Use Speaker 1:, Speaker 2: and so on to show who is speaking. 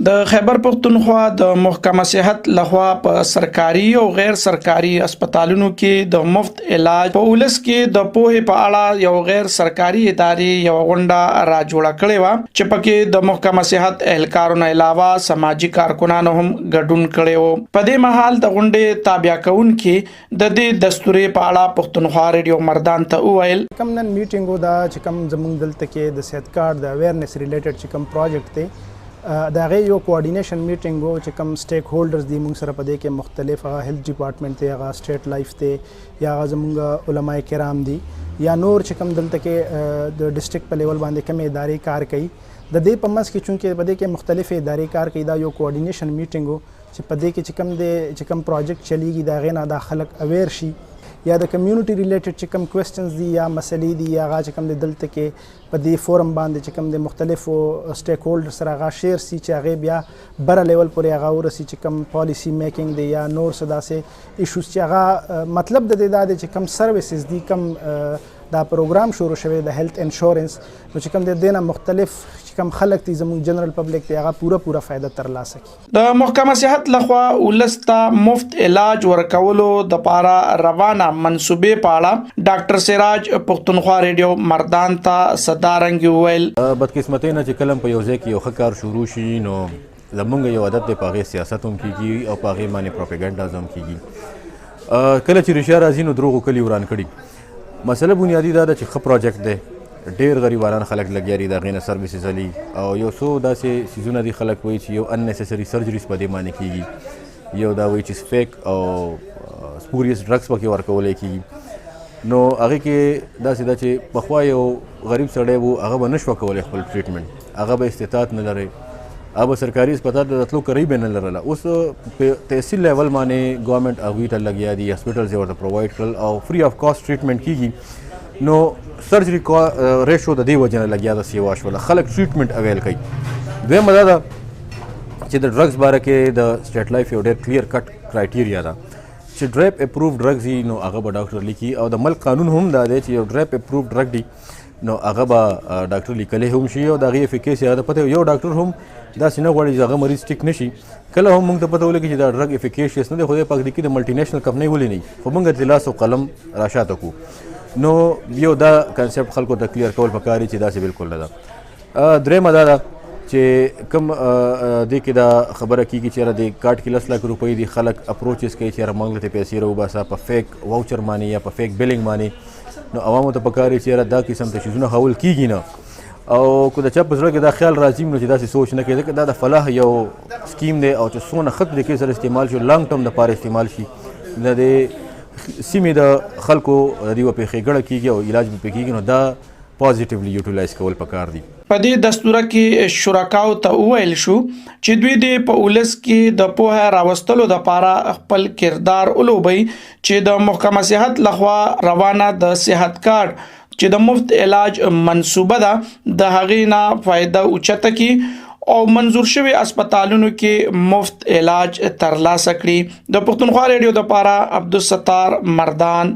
Speaker 1: د خیبر پختونخوا د محکمه صحت لخوا په سرکاري او غیر سرکاري هسپتالونو کې د مفت علاج په ولس کې د پوهې په اړه یو غیر سرکاري ادارې یو غونډه را جوړه کړې و چې پکې د محکمه صحت اهلکارونو علاوه سماجی کارکونانو هم ګډون کړي وو. په دې مهال د غونډې تابع کونکي د دې دستوري په اړه پختونخوا ریډیو مردان ته وویل
Speaker 2: کوم نن میټینګ دا چې کوم زموږ دلته کې د صحت کارت د اویرنس ریلیټډ چې کوم پروجیکټ دی دا غي یو کوارډینیشن میټینګ وو چې کوم سټیک هولډرز دي موږ سره په دې کې مختلف هیلث ډپارټمنټ دی هغه سټیټ لایف دی یا زموږ علماء کرام دي یا نور چې کوم دلته کې د ډسټریکټ په لیول باندې کوم ادارې کار کوي د دې په منځ کې چونکې په دې کې مختلف ادارې کار کوي دا یو کوارډینیشن میټینګ وو چې په دې کې چې کوم پروجیکټ چلیږي دا غي نه د خلک اویر شي یا د کمیونټي ریلیټډ چې کوم کوېسچنز دي یا مسلې دي یا هغه چې کوم د دلته کې په دې فورم باندې چې کوم د مختلفو سټیک هولډر سره هغه شیر سي چې هغه بیا بره لیول پورې هغه ورسي چې کوم پالیسی میکینګ دی یا نور څه داسې ایشوز چې هغه مطلب د دې دا دی چې کوم سرویسز دي کوم دا پروګرام شروع شوی د هیلث انشورنس نو چې کوم د دینه مختلف کم خلک دي زموږ جنرال پبلک ته هغه پوره فائدہ ترلاسه کړي. د
Speaker 1: محکمه صحت لخوا ولستا مفت علاج ورکولو د پاره روانه منصوبې پاړه ډاکټر سراج پختونخوا ریډیو مردان ته صدارنګ ویل
Speaker 3: بدقسمتۍ نه چې کلم په یو ځای کې یو ښه کار شروع شي نو زمونږ یو عادت دی په هغې سیاست هم کیږي او په هغې باندې پروپیګنډاز هم کیږي. کله چې رښتیا راځي نو دروغو کلي وران کړي. مسله بنیادي دا ده چې ښه پروجیکټ دی ډیر غریبانان خلک لګیا دي د غینه سرویسز علي او یو څو داسې سیزونه دي خلک وایي چې یو اننیسسري سرجریز په دې باندې کیږي یو دا وایي چې فیک او سپوریس ډرګس پکې ورکولی کیږي نو هغې کې داسې ده چې پخوا یو غریب سړی و هغه به نشوه کولی خپل ټریټمنټ هغه به استطاعت نه لري هغه به سرکاري هسپتال ته تلو کرۍ به نه لرله اوس په تحصیل لیول باندې ګورنمنټ هغوی ته لګیا دي هسپټلز یې ورته پرووایډ کړل او فري آف کاسټ ټریټمنټ کیږي نو سرجری ریشو د دې وجه نه لګیا ده سیوا شوله خلک ټریټمنټ اویل کوي. دویمه دا ده چې د ډرګس باره کې د سټیټ لایف یو ډېر کلیر کټ کرایټیریا ده چې ډریپ اپروف ډرګز وي نو هغه به ډاکټر لیکي او د ملک قانون هم دا دی چې یو ډریپ اپروف ډرګ دی نو هغه به ډاکټر لیکلی هم شي او د هغې افیکیسي هغه ته پته یو ډاکټر هم داسې نه غواړي چې هغه مریض ټیک نشي کله هم موږ ته پته ولګي چې دا ډرګ افیکیشیس نه دی خدای پاک دې کې د ملټي نیشنل کمپنۍ ولې نه وي خو موږ د لاس او قلم راشاته کړو نو یو دا کنسپټ خلکو ته کلیر کول پکار چې داسې بالکل نه ده. درېیمه دا ده چې کوم دې کې دا خبره کېږي چې یاره د کارټ کې 10 لک روپۍ دي خلک اپروچز کوي چې یاره موږ ته پیسې راوباسه په فیک واوچر باندې یا په فیک بلینګ باندې نو عوامو ته پکار چې یاره دا قسم ته شیزونه هول کېږي نه او که د چا په زړه کې دا خیال راځي نو چې داسې سوچ نه کوي ځکه دا د فلاح یو سکیم دی او چې څونه ښه طریقې سره استعمال شي لانګ ټرم دپاره استعمال شي د دې سیمې د خلکو د دې وپېښې ګړه کېږي او علاج به پې کېږي نو دا پازیټیولی یوټیلایز کول پکار دي.
Speaker 1: په دې دستوره کې شرکاو ته وویل شو چې دوی د په ولس کې د پوهه راوستلو لپاره خپل کردار ولوبي چې د محکمه صحت لخوا روانه د صحت کارت چې د مفت علاج منصوبه ده د هغې نه فائدہ اوچته کی او منظور شوی هسپتالونو کې مفت علاج ترلاسه کړي. د پښتونخوا ریډیو لپاره عبدالستار مردان.